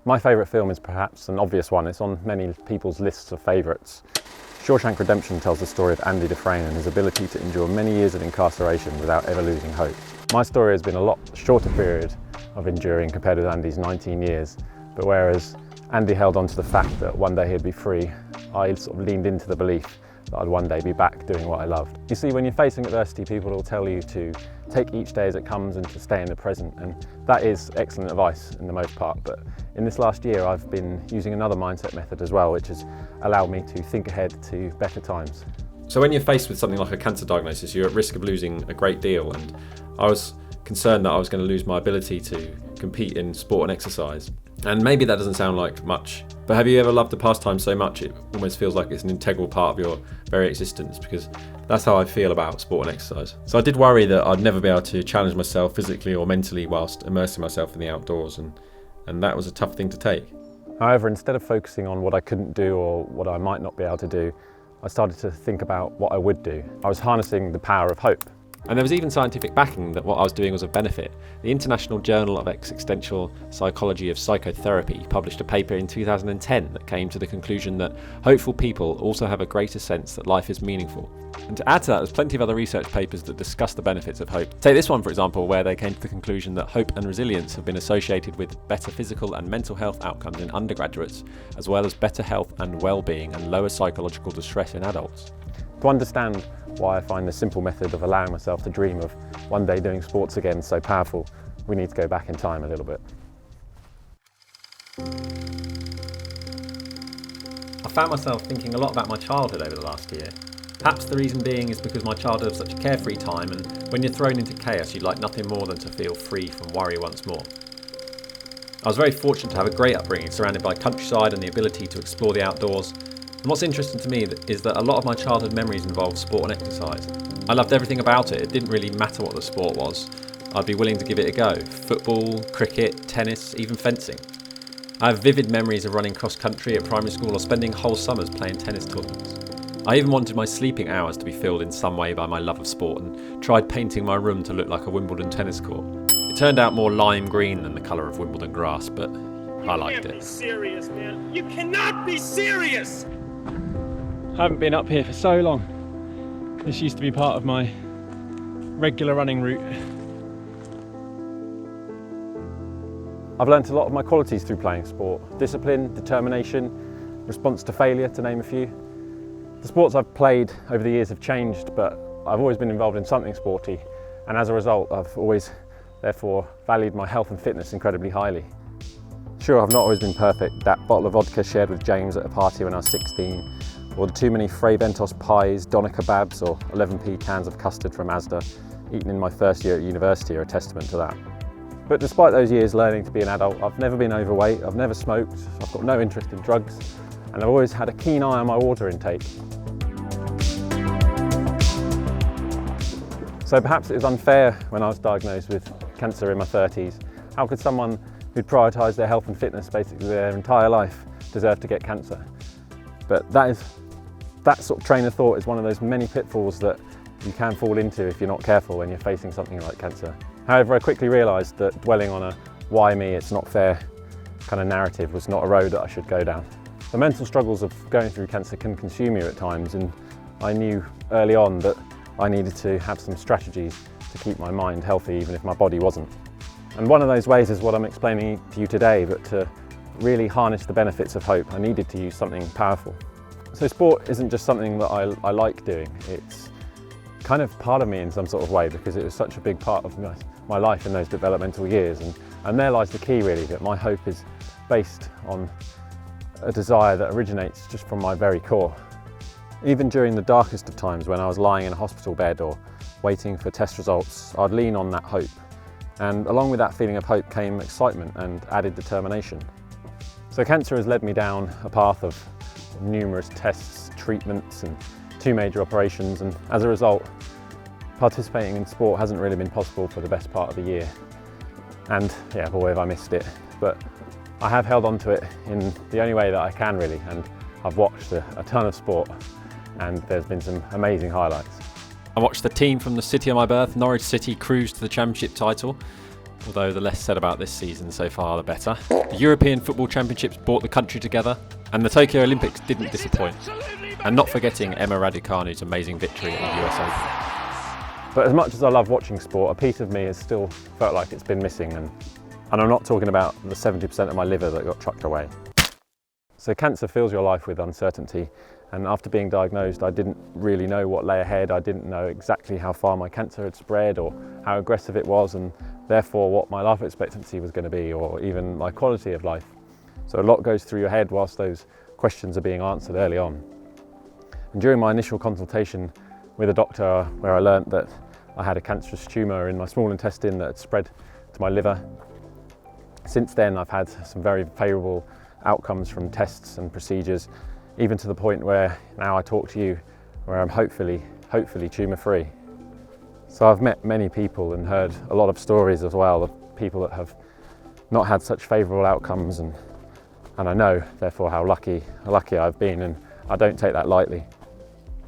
My favourite film is perhaps an obvious one. It's on many people's lists of favourites. Shawshank Redemption tells the story of Andy Dufresne and his ability to endure many years of incarceration without ever losing hope. My story has been a lot shorter period of enduring compared with Andy's 19 years, but whereas Andy held on to the fact that one day he'd be free, I sort of leaned into the belief that I'd one day be back doing what I loved. You see, when you're facing adversity, people will tell you to take each day as it comes and to stay in the present, and that is excellent advice in the most part, but in this last year I've been using another mindset method as well, which has allowed me to think ahead to better times. So when you're faced with something like a cancer diagnosis, you're at risk of losing a great deal, and I was concerned that I was going to lose my ability to compete in sport and exercise. And maybe that doesn't sound like much, but have you ever loved a pastime so much it almost feels like it's an integral part of your very existence? Because that's how I feel about sport and exercise. So I did worry that I'd never be able to challenge myself physically or mentally whilst immersing myself in the outdoors, and that was a tough thing to take. However, instead of focusing on what I couldn't do or what I might not be able to do, I started to think about what I would do. I was harnessing the power of hope. And there was even scientific backing that what I was doing was of benefit. The International Journal of Existential Psychology of Psychotherapy published a paper in 2010 that came to the conclusion that hopeful people also have a greater sense that life is meaningful. And to add to that, there's plenty of other research papers that discuss the benefits of hope. Take this one, for example, where they came to the conclusion that hope and resilience have been associated with better physical and mental health outcomes in undergraduates, as well as better health and well-being and lower psychological distress in adults. To understand why I find the simple method of allowing myself to dream of one day doing sports again so powerful, we need to go back in time a little bit. I found myself thinking a lot about my childhood over the last year. Perhaps the reason being is because my childhood was such a carefree time, and when you're thrown into chaos you'd like nothing more than to feel free from worry once more. I was very fortunate to have a great upbringing surrounded by countryside and the ability to explore the outdoors. And what's interesting to me is that a lot of my childhood memories involved sport and exercise. I loved everything about it. It didn't really matter what the sport was. I'd be willing to give it a go. Football, cricket, tennis, even fencing. I have vivid memories of running cross country at primary school or spending whole summers playing tennis tournaments. I even wanted my sleeping hours to be filled in some way by my love of sport and tried painting my room to look like a Wimbledon tennis court. It turned out more lime green than the colour of Wimbledon grass, but I liked it. You can't be serious, man. You cannot be serious! I haven't been up here for so long. This used to be part of my regular running route. I've learnt a lot of my qualities through playing sport. Discipline, determination, response to failure, to name a few. The sports I've played over the years have changed, but I've always been involved in something sporty, and as a result I've always therefore valued my health and fitness incredibly highly. Sure, I've not always been perfect. That bottle of vodka shared with James at a party when I was 16, or the too many Fray Bentos pies, doner kebabs, or 11p cans of custard from Asda, eaten in my first year at university, are a testament to that. But despite those years learning to be an adult, I've never been overweight, I've never smoked, I've got no interest in drugs, and I've always had a keen eye on my water intake. So perhaps it was unfair when I was diagnosed with cancer in my 30s. How could someone who'd prioritised their health and fitness basically their entire life deserve to get cancer? But that sort of train of thought is one of those many pitfalls that you can fall into if you're not careful when you're facing something like cancer. However, I quickly realised that dwelling on a why me, it's not fair kind of narrative was not a road that I should go down. The mental struggles of going through cancer can consume you at times, and I knew early on that I needed to have some strategies to keep my mind healthy even if my body wasn't. And one of those ways is what I'm explaining to you today, but to really harness the benefits of hope, I needed to use something powerful. So sport isn't just something that I like doing, it's kind of part of me in some sort of way because it was such a big part of my life in those developmental years, and there lies the key really, that my hope is based on a desire that originates just from my very core. Even during the darkest of times when I was lying in a hospital bed or waiting for test results, I'd lean on that hope. And along with that feeling of hope came excitement and added determination. So cancer has led me down a path of numerous tests, treatments and 2 major operations, and as a result, participating in sport hasn't really been possible for the best part of the year. And yeah, boy have I missed it. But I have held on to it in the only way that I can really, and I've watched a ton of sport and there's been some amazing highlights. I watched the team from the city of my birth, Norwich City, cruise to the championship title. although the less said about this season so far the better. The European Football Championships brought the country together, and the Tokyo Olympics didn't disappoint. And not forgetting Emma Raducanu's amazing victory at the US Open. But as much as I love watching sport, a piece of me has still felt like it's been missing, and I'm not talking about the 70% of my liver that got trucked away. So cancer fills your life with uncertainty, and after being diagnosed I didn't really know what lay ahead. I didn't know exactly how far my cancer had spread or how aggressive it was, and therefore what my life expectancy was going to be, or even my quality of life. So a lot goes through your head whilst those questions are being answered early on. And during my initial consultation with a doctor, where I learnt that I had a cancerous tumour in my small intestine that had spread to my liver, since then I've had some very favourable outcomes from tests and procedures, even to the point where now I talk to you, where I'm hopefully tumour free. So I've met many people and heard a lot of stories as well of people that have not had such favourable outcomes, and I know therefore how lucky I've been, and I don't take that lightly.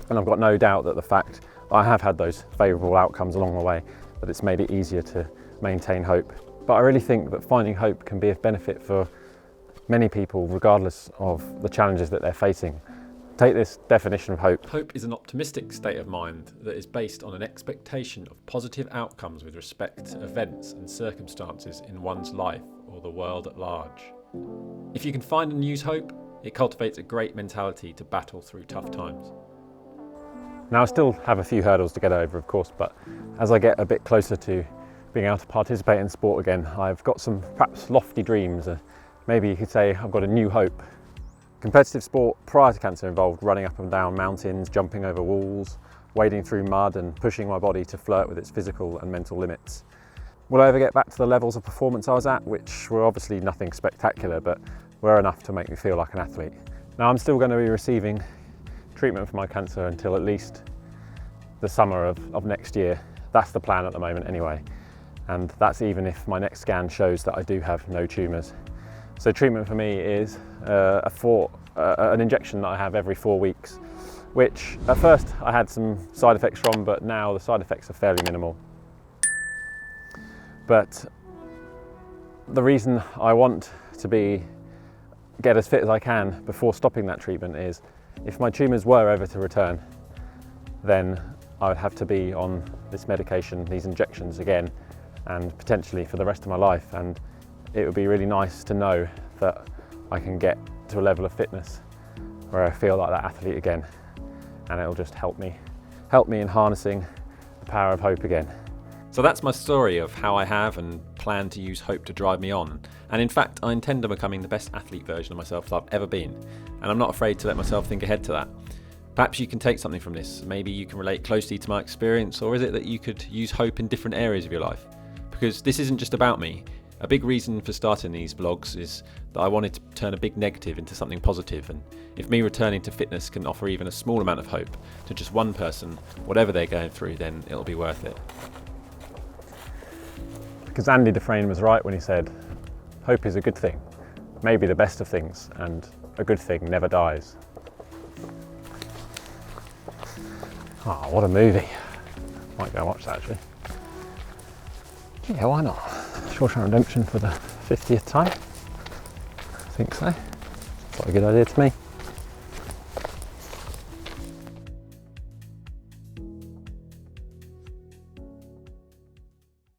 And I've got no doubt that the fact I have had those favourable outcomes along the way, that it's made it easier to maintain hope. But I really think that finding hope can be of benefit for many people, regardless of the challenges that they're facing. Take this definition of hope. Hope is an optimistic state of mind that is based on an expectation of positive outcomes with respect to events and circumstances in one's life or the world at large. If you can find and use hope, it cultivates a great mentality to battle through tough times. Now I still have a few hurdles to get over, of course, but as I get a bit closer to being able to participate in sport again, I've got some perhaps lofty dreams. Maybe you could say I've got a new hope. Competitive sport prior to cancer involved running up and down mountains, jumping over walls, wading through mud and pushing my body to flirt with its physical and mental limits. Will I ever get back to the levels of performance I was at, which were obviously nothing spectacular, but were enough to make me feel like an athlete? Now I'm still going to be receiving treatment for my cancer until at least the summer of next year. That's the plan at the moment anyway. And that's even if my next scan shows that I do have no tumours. So treatment for me is an injection that I have every 4 weeks, which at first I had some side effects from, but now the side effects are fairly minimal. But the reason I want to get as fit as I can before stopping that treatment is, if my tumours were ever to return, then I would have to be on this medication, these injections again, and potentially for the rest of my life. And it would be really nice to know that I can get to a level of fitness where I feel like that athlete again, and it'll just help me in harnessing the power of hope again. So that's my story of how I have and plan to use hope to drive me on. And in fact, I intend on becoming the best athlete version of myself that I've ever been. And I'm not afraid to let myself think ahead to that. Perhaps you can take something from this. Maybe you can relate closely to my experience, or is it that you could use hope in different areas of your life? Because this isn't just about me. A big reason for starting these vlogs is that I wanted to turn a big negative into something positive, and if me returning to fitness can offer even a small amount of hope to just one person, whatever they're going through, then it'll be worth it. Because Andy Dufresne was right when he said, hope is a good thing, maybe the best of things, and a good thing never dies. Oh, what a movie. Might go watch that actually. Yeah, why not? Shawshank Redemption for the 50th time. I think so. Quite a good idea to me.